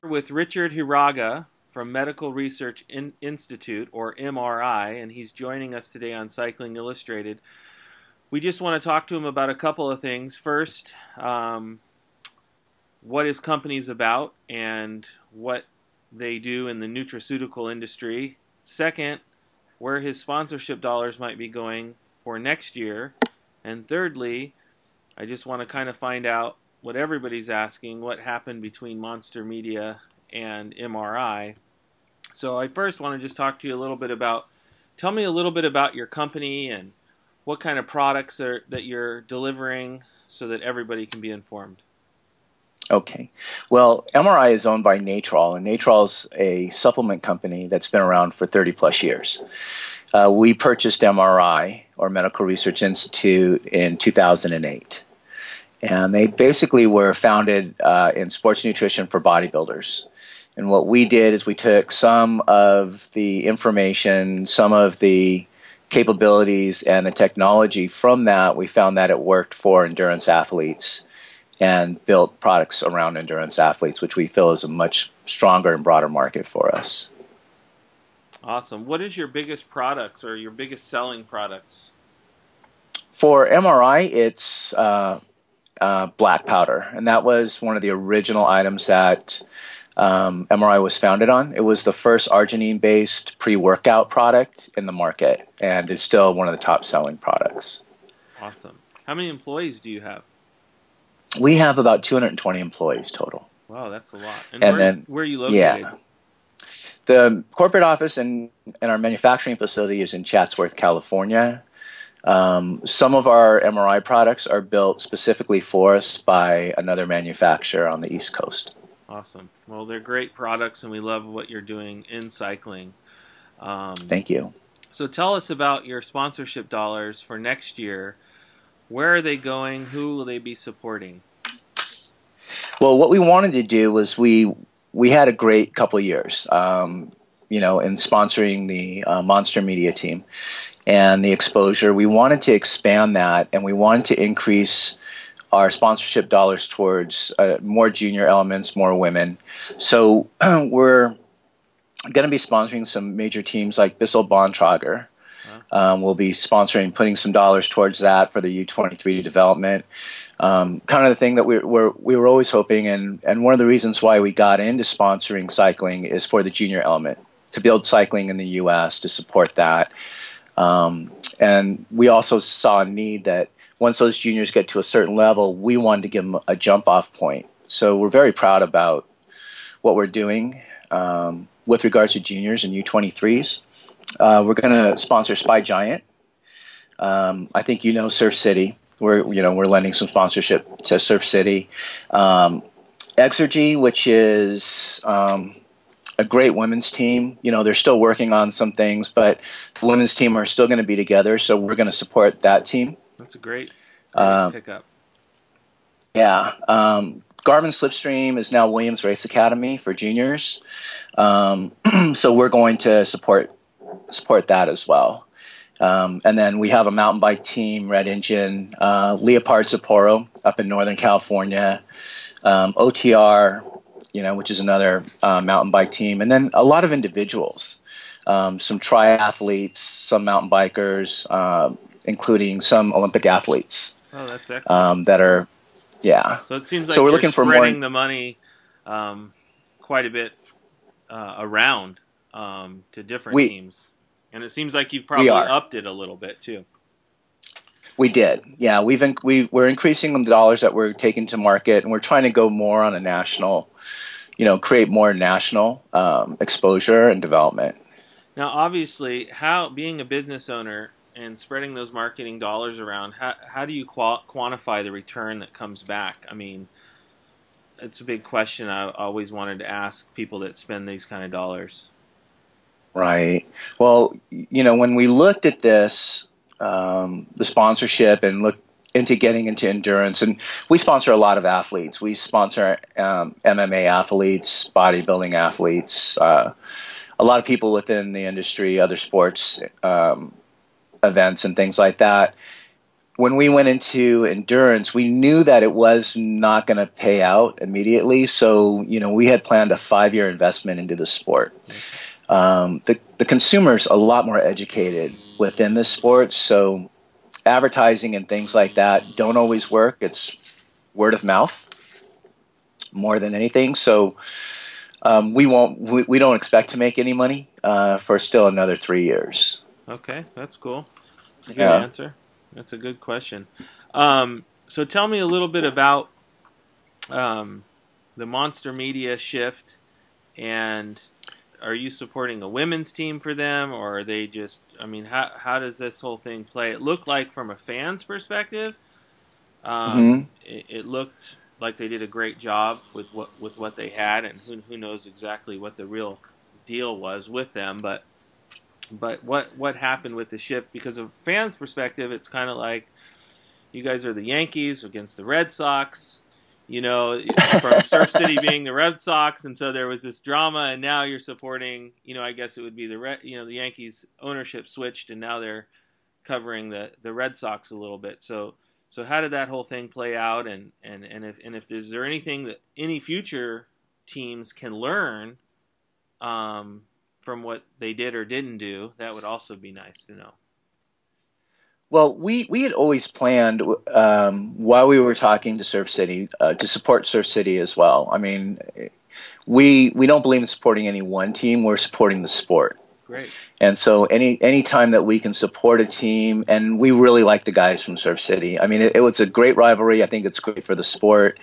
With Richard Hiraga from Medical Research Institute, or MRI, and he's joining us today on Cycling Illustrated. We just want to talk to him about a couple of things. First, what his company's about and what they do in the nutraceutical industry. Second, where his sponsorship dollars might be going for next year. And thirdly, I just want to kind of find out what everybody's asking, what happened between Monster Media and MRI. So I first want to just talk to you a little bit about, tell me a little bit about your company and what kind of products that you're delivering so that everybody can be informed. Okay. Well, MRI is owned by Natrol, and Natrol is a supplement company that's been around for 30 plus years. We purchased MRI, or Medical Research Institute, in 2008. And they basically were founded in sports nutrition for bodybuilders. And what we did is we took some of the information, some of the capabilities and the technology from that. We found that it worked for endurance athletes and built products around endurance athletes, which we feel is a much stronger and broader market for us. Awesome. What is your biggest products or your biggest selling products? For MRI, it's black powder, and that was one of the original items that MRI was founded on. It was the first arginine-based pre-workout product in the market, and is still one of the top-selling products. Awesome. How many employees do you have? We have about 220 employees total. Wow, that's a lot. And where are you located? Yeah, the corporate office and our manufacturing facility is in Chatsworth, California. Some of our MRI products are built specifically for us by another manufacturer on the East Coast. Awesome. Well, they're great products, and we love what you're doing in cycling. Thank you. So tell us about your sponsorship dollars for next year. Where are they going? Who will they be supporting? Well, what we wanted to do was we had a great couple of years, in sponsoring the Monster Media team and the exposure. We wanted to expand that, and we wanted to increase our sponsorship dollars towards more junior elements, more women. So we're going to be sponsoring some major teams like Bissell Bontrager. We'll be putting some dollars towards that for the U23 development. Kind of the thing that we were always hoping, and one of the reasons why we got into sponsoring cycling is for the junior element, to build cycling in the U.S., to support that. And we also saw a need that once those juniors get to a certain level, we wanted to give them a jump-off point. So we're very proud about what we're doing with regards to juniors and U23s. We're going to sponsor Spy Giant. I think Surf City. We're lending some sponsorship to Surf City. Exergy, which is a great women's team. They're still working on some things, but the women's team are still going to be together, so we're going to support that team. That's a great pickup. Yeah. Garmin Slipstream is now Williams Race Academy for juniors. So we're going to support that as well. And then we have a mountain bike team, Red Engine, Leopard Sapporo up in Northern California, OTR, which is another mountain bike team, and then a lot of individuals, some triathletes, some mountain bikers, including some Olympic athletes. Oh, that's excellent. That are, yeah. So it seems like we're you're looking for spreading more the money quite a bit around to different teams. And it seems like you've probably upped it a little bit too. We did, yeah. We're increasing the dollars that we're taking to market, and we're trying to go more on a national, create more national exposure and development. Now, obviously, being a business owner and spreading those marketing dollars around, how do you quantify the return that comes back? I mean, it's a big question I always wanted to ask people that spend these kind of dollars. Right. Well, when we looked at this, the sponsorship, and looked into getting into endurance, and we sponsor a lot of athletes. We sponsor MMA athletes, bodybuilding athletes, a lot of people within the industry, other sports events and things like that. when we went into endurance, we knew that it was not going to pay out immediately. So, we had planned a 5-year investment into the sport. The consumer's a lot more educated within the sport, so advertising and things like that don't always work. It's word of mouth more than anything. So we don't expect to make any money for still another 3 years. Okay, that's cool. That's a good answer. That's a good question. So tell me a little bit about the Monster Media shift, and are you supporting a women's team for them, or are they just, how does this whole thing play? It looked like, from a fan's perspective, it looked like they did a great job with what they had, and who knows exactly what the real deal was with them, but what happened with the shift? Because of fans' perspective, it's kind of like you guys are the Yankees against the Red Sox, from Surf City being the Red Sox, and so there was this drama, and now you're supporting, I guess it would be the Yankees ownership switched, and now they're covering the Red Sox a little bit. So how did that whole thing play out, and if is there anything that any future teams can learn from what they did or didn't do? That would also be nice to know. Well, we had always planned, while we were talking to Surf City, to support Surf City as well. We don't believe in supporting any one team. We're supporting the sport. Great. And so any time that we can support a team, and we really like the guys from Surf City. It was a great rivalry. I think it's great for the sport.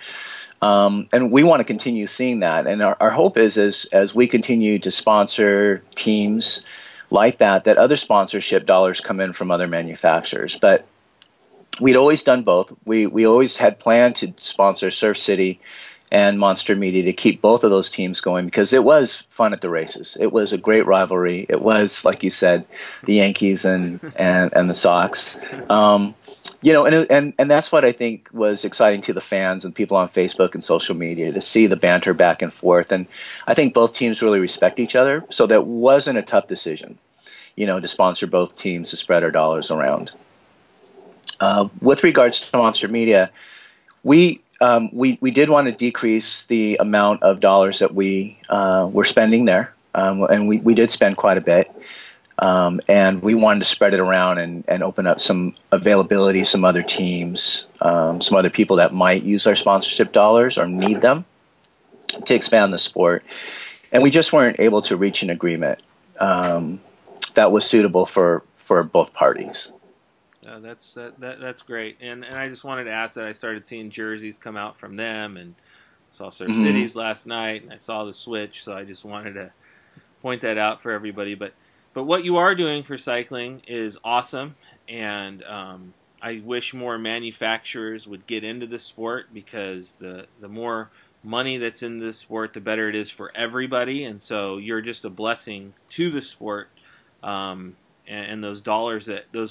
And we want to continue seeing that. And our hope is, as we continue to sponsor teams like that other sponsorship dollars come in from other manufacturers. But we'd always done both. We always had planned to sponsor Surf City and Monster Media to keep both of those teams going, because it was fun at the races. It was a great rivalry. It was, like you said, the Yankees and the Sox. And that's what I think was exciting to the fans and people on Facebook and social media, to see the banter back and forth. And I think both teams really respect each other, so that wasn't a tough decision, to sponsor both teams, to spread our dollars around. With regards to Monster Media, we did want to decrease the amount of dollars that we were spending there, and we did spend quite a bit. And we wanted to spread it around and open up some availability, some other teams, some other people that might use our sponsorship dollars or need them to expand the sport. And we just weren't able to reach an agreement that was suitable for both parties. That's great. And I just wanted to ask that. I started seeing jerseys come out from them, and saw Surf Cities last night, and I saw the switch, so I just wanted to point that out for everybody. But what you are doing for cycling is awesome, and I wish more manufacturers would get into the sport, because the more money that's in this sport, the better it is for everybody. And so you're just a blessing to the sport, and those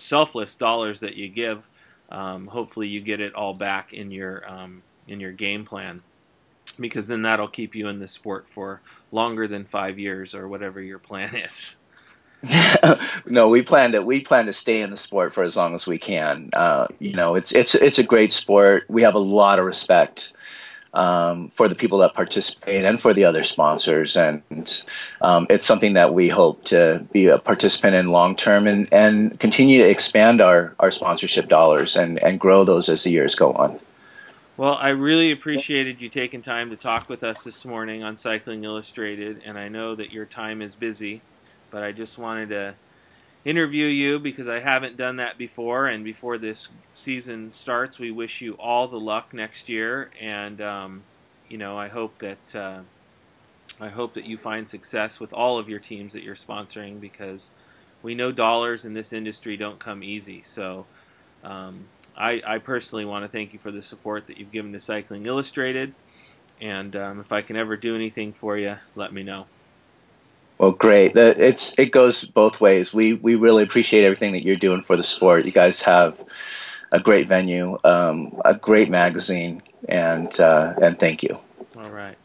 selfless dollars that you give, hopefully you get it all back in your game plan, because then that'll keep you in the sport for longer than 5 years or whatever your plan is. No, we plan to stay in the sport for as long as we can. It's a great sport. We have a lot of respect for the people that participate and for the other sponsors, and it's something that we hope to be a participant in long term, and continue to expand our sponsorship dollars and grow those as the years go on. Well, I really appreciated you taking time to talk with us this morning on Cycling Illustrated, and I know that your time is busy, but I just wanted to interview you because I haven't done that before. And before this season starts, we wish you all the luck next year. And I hope that you find success with all of your teams that you're sponsoring, because we know dollars in this industry don't come easy. So I personally want to thank you for the support that you've given to Cycling Illustrated. And if I can ever do anything for you, let me know. Well, great. It goes both ways. We really appreciate everything that you're doing for the sport. You guys have a great venue, a great magazine, and thank you. All right.